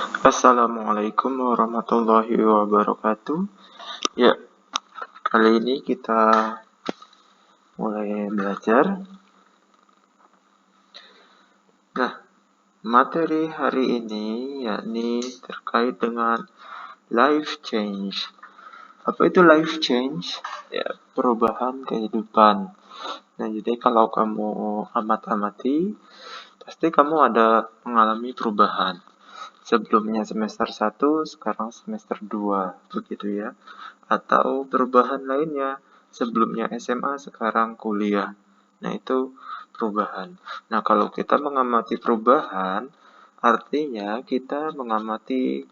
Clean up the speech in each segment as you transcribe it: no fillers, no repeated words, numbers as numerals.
Assalamualaikum warahmatullahi wabarakatuh. Ya, kali ini kita mulai belajar. Nah, materi hari ini yakni terkait dengan life change. Apa itu life change? Ya, perubahan kehidupan. Nah, jadi kalau kamu amati, pasti kamu ada mengalami perubahan. Sebelumnya semester 1, sekarang semester 2, begitu ya. Atau perubahan lainnya, sebelumnya SMA, sekarang kuliah. Nah, itu perubahan. Nah, kalau kita mengamati perubahan, artinya kita mengamati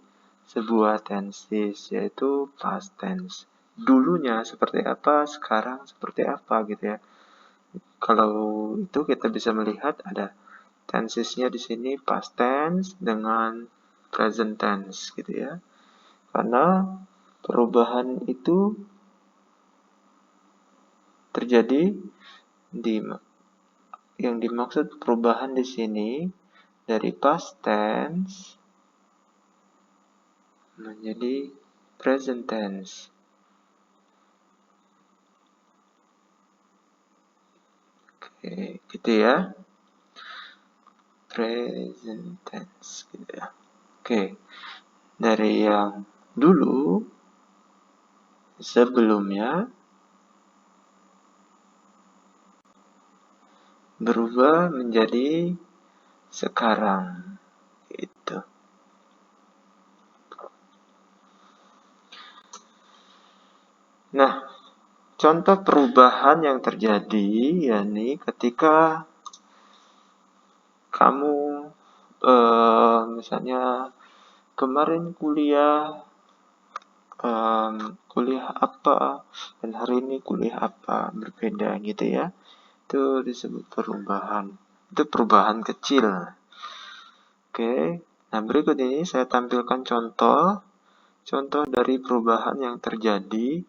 sebuah tenses, yaitu past tense. Dulunya seperti apa, sekarang seperti apa gitu ya. Kalau itu kita bisa melihat ada tensesnya di sini past tense dengan present tense gitu ya. Karena perubahan itu terjadi di yang dimaksud perubahan di sini dari past tense menjadi present tense. Oke, gitu ya. Present tense gitu ya. Oke. Dari yang dulu sebelumnya berubah menjadi sekarang gitu. Nah, contoh perubahan yang terjadi yakni ketika kamu misalnya kemarin kuliah apa dan hari ini kuliah apa, berbeda gitu ya. Itu disebut perubahan. Itu perubahan kecil. Oke. Nah, berikut ini saya tampilkan contoh dari perubahan yang terjadi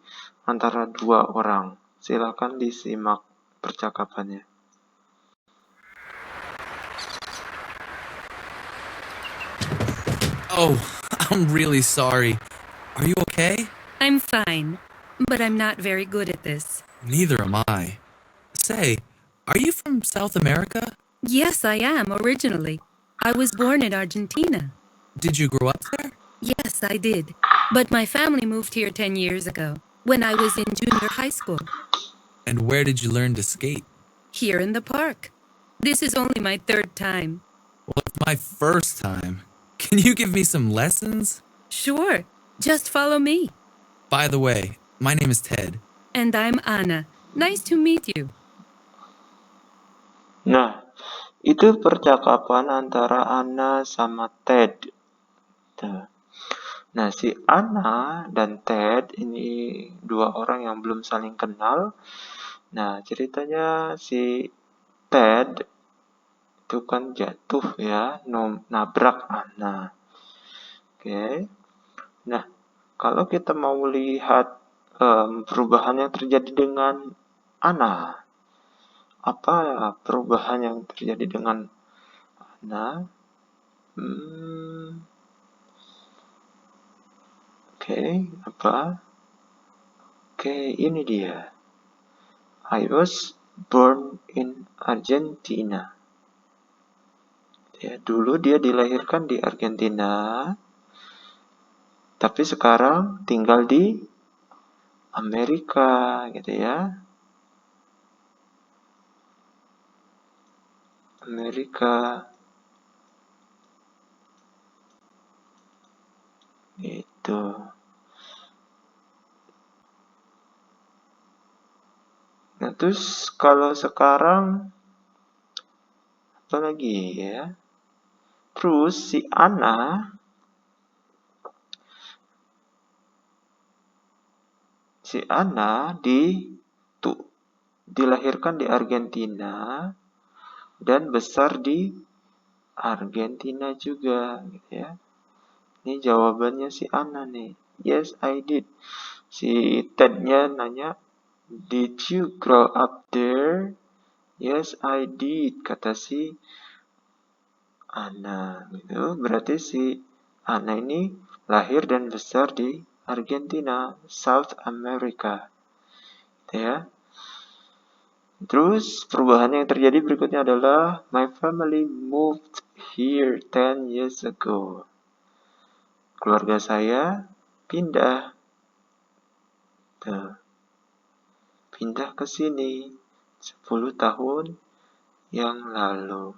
antara dua orang. Silakan disimak percakapannya. Oh, I'm really sorry. Are you okay? I'm fine, but I'm not very good at this. Neither am I. Say, are you from South America? Yes, I am, originally. I was born in Argentina. Did you grow up there? Yes, I did. But my family moved here 10 years ago, when I was in junior high school. And where did you learn to skate? Here in the park. This is only my third time. Well, it's my first time. Can you give me some lessons? Sure, just follow me. By the way, my name is Ted. And I'm Anna. Nice to meet you. Nah, itu percakapan antara Anna sama Ted. Nah, si Anna dan Ted ini dua orang yang belum saling kenal. Nah, ceritanya si Ted itu kan jatuh ya, nabrak Anna. Oke. Nah, kalau kita mau lihat perubahan yang terjadi dengan Anna, apa perubahan yang terjadi dengan Anna? Apa? Ini dia. I was born in Argentina. Ya, dulu dia dilahirkan di Argentina, tapi sekarang tinggal di Amerika, gitu ya. Amerika. Itu. Nah, terus kalau sekarang apa lagi ya? Terus si Anna dilahirkan di Argentina dan besar di Argentina juga, gitu ya. Ini jawabannya si Anna nih. Yes, I did. Si Ted-nya nanya, did you grow up there? Yes, I did, kata si Anna. Gitu. Berarti si Ana ini lahir dan besar di Argentina, South America. Gitu ya. Terus perubahan yang terjadi berikutnya adalah my family moved here 10 years ago. Keluarga saya pindah ke sini 10 tahun yang lalu.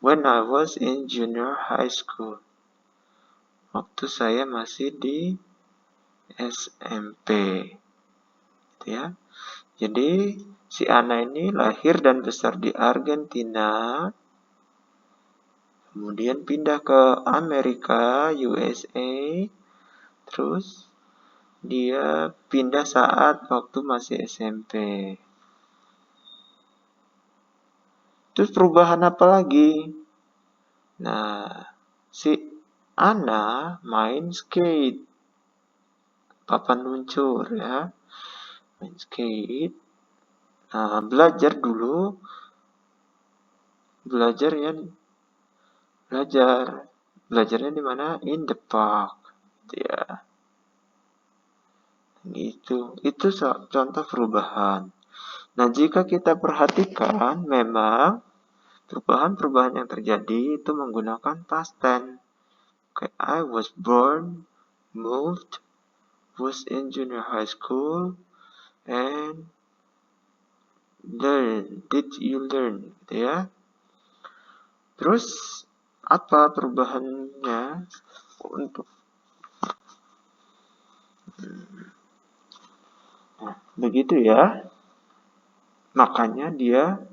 When I was in junior high school. Waktu saya masih di SMP. Gitu ya. Jadi si Ana ini lahir dan besar di Argentina, kemudian pindah ke Amerika, USA, terus dia pindah saat waktu masih SMP. Terus perubahan apa lagi? Nah, si Ana main skate, papan luncur ya, main skate. Nah, belajarnya di mana? In the park, gitu ya. Gitu. Itu contoh perubahan. Nah, jika kita perhatikan, memang perubahan-perubahan yang terjadi itu menggunakan past tense. Kayak I was born, moved, was in junior high school, and learn. Did you learn? Gitu ya. Terus, apa perubahannya untuk begitu ya? Makanya dia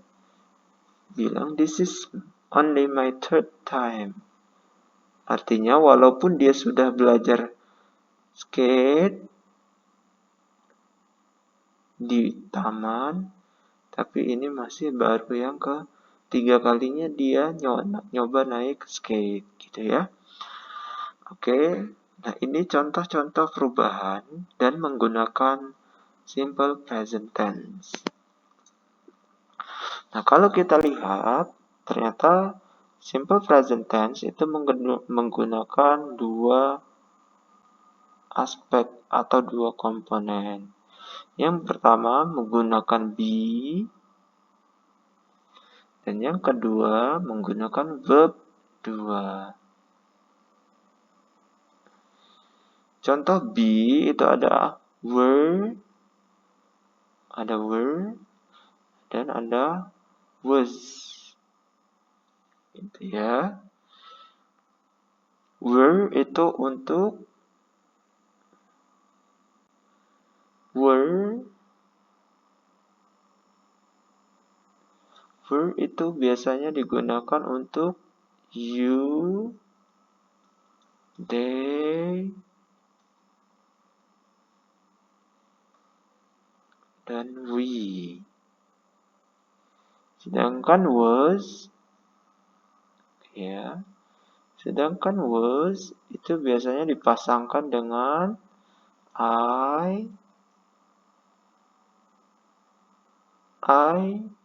bilang this is only my third time. Artinya walaupun dia sudah belajar skate di taman, tapi ini masih baru yang ketiga kalinya dia nyoba naik skate gitu ya. Oke, nah ini contoh-contoh perubahan dan menggunakan simple present tense. Nah, kalau kita lihat, ternyata simple present tense itu menggunakan dua aspek atau dua komponen. Yang pertama menggunakan be, dan yang kedua menggunakan verb 2. Contoh be itu ada were, dan ada was. Gitu ya. Were itu untuk itu biasanya digunakan untuk you, they, dan we. Sedangkan was itu biasanya dipasangkan dengan I,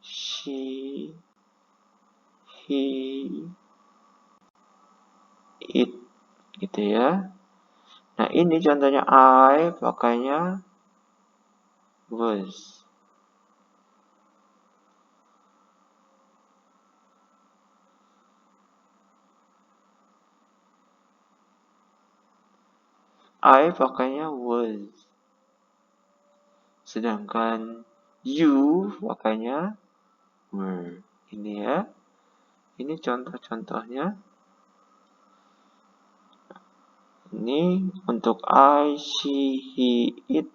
she, he, it, gitu ya. Nah, ini contohnya I pakainya was. I pakainya was. Sedangkan you pakainya were. Ini ya. Ini contoh-contohnya. Ini untuk I, she, he, it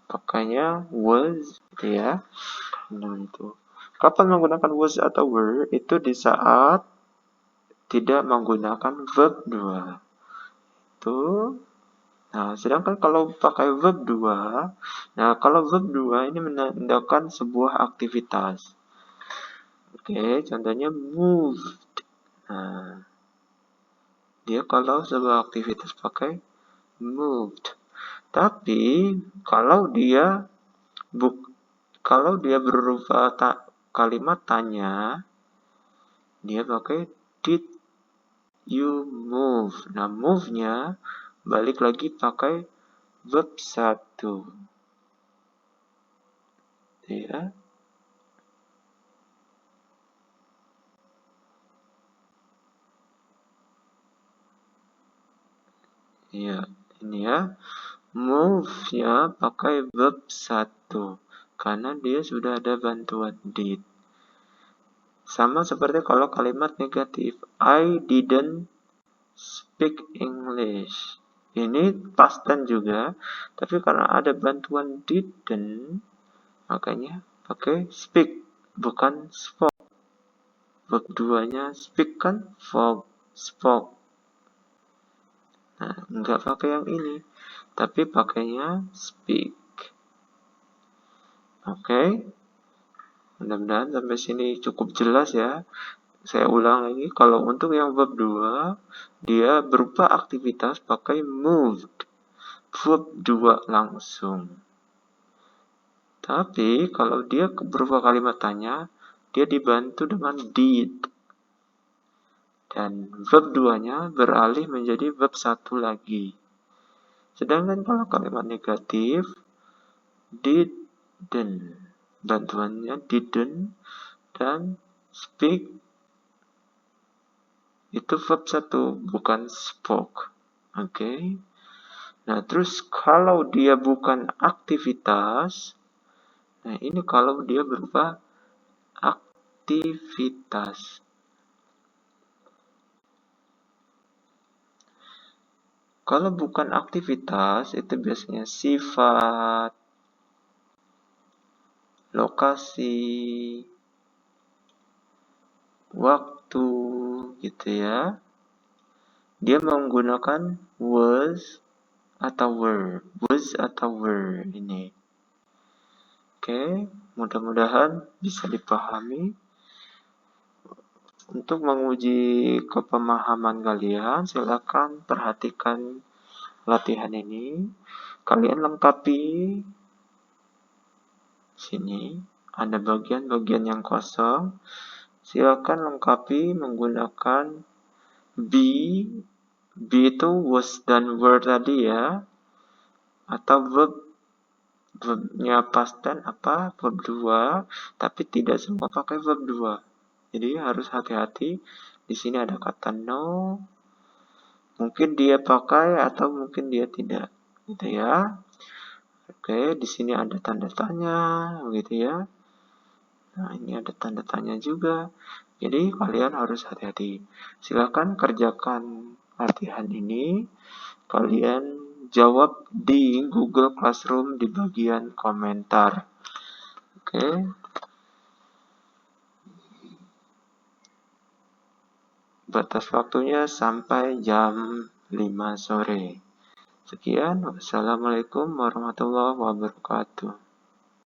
pakainya was, gitu ya. Nah, itu. Kapan menggunakan was atau were? Itu di saat tidak menggunakan verb 2. Itu. Nah, sedangkan kalau pakai verb 2, nah kalau verb 2 ini menandakan sebuah aktivitas. Oke, contohnya moved. Nah, dia kalau sebuah aktivitas pakai moved. Tapi kalau dia berupa kalimat tanya, dia pakai did. You move. Nah, move-nya balik lagi pakai verb 1. Ya. Ya, ini ya. Move-nya pakai verb 1 karena dia sudah ada bantuan did. Sama seperti kalau kalimat negatif, I didn't speak English. Ini past tense juga, tapi karena ada bantuan didn't, makanya pakai speak, bukan spoke. Verb 2-nya speak kan, spoke. Nah, nggak pakai yang ini, tapi pakainya speak. Oke. Mudah-mudahan sampai sini cukup jelas ya. Saya ulang lagi, kalau untuk yang verb 2, dia berupa aktivitas pakai moved. Verb 2 langsung. Tapi kalau dia berupa kalimat tanya, dia dibantu dengan did. Dan verb 2-nya beralih menjadi verb 1 lagi. Sedangkan kalau kalimat negatif, didn't. Bantuannya didn't dan speak itu verb 1, bukan spoke. Oke. Nah, terus kalau dia bukan aktivitas, nah ini kalau dia berupa aktivitas. Kalau bukan aktivitas, itu biasanya sifat, lokasi, waktu, gitu ya. Dia menggunakan was atau were ini. Oke, mudah-mudahan bisa dipahami. Untuk menguji kepemahaman kalian, silakan perhatikan latihan ini. Kalian lengkapi sini, ada bagian-bagian yang kosong. Silakan lengkapi menggunakan be itu was dan were tadi ya. Atau verbnya past tense apa? Verb 2, tapi tidak semua pakai verb 2. Jadi harus hati-hati. Di sini ada kata no. Mungkin dia pakai atau mungkin dia tidak. Gitu ya. Oke, di sini ada tanda tanya, begitu ya. Nah, ini ada tanda tanya juga. Jadi kalian harus hati-hati. Silakan kerjakan latihan ini. Kalian jawab di Google Classroom di bagian komentar. Oke. Batas waktunya sampai jam 5 sore. Sekian, wassalamualaikum warahmatullahi wabarakatuh.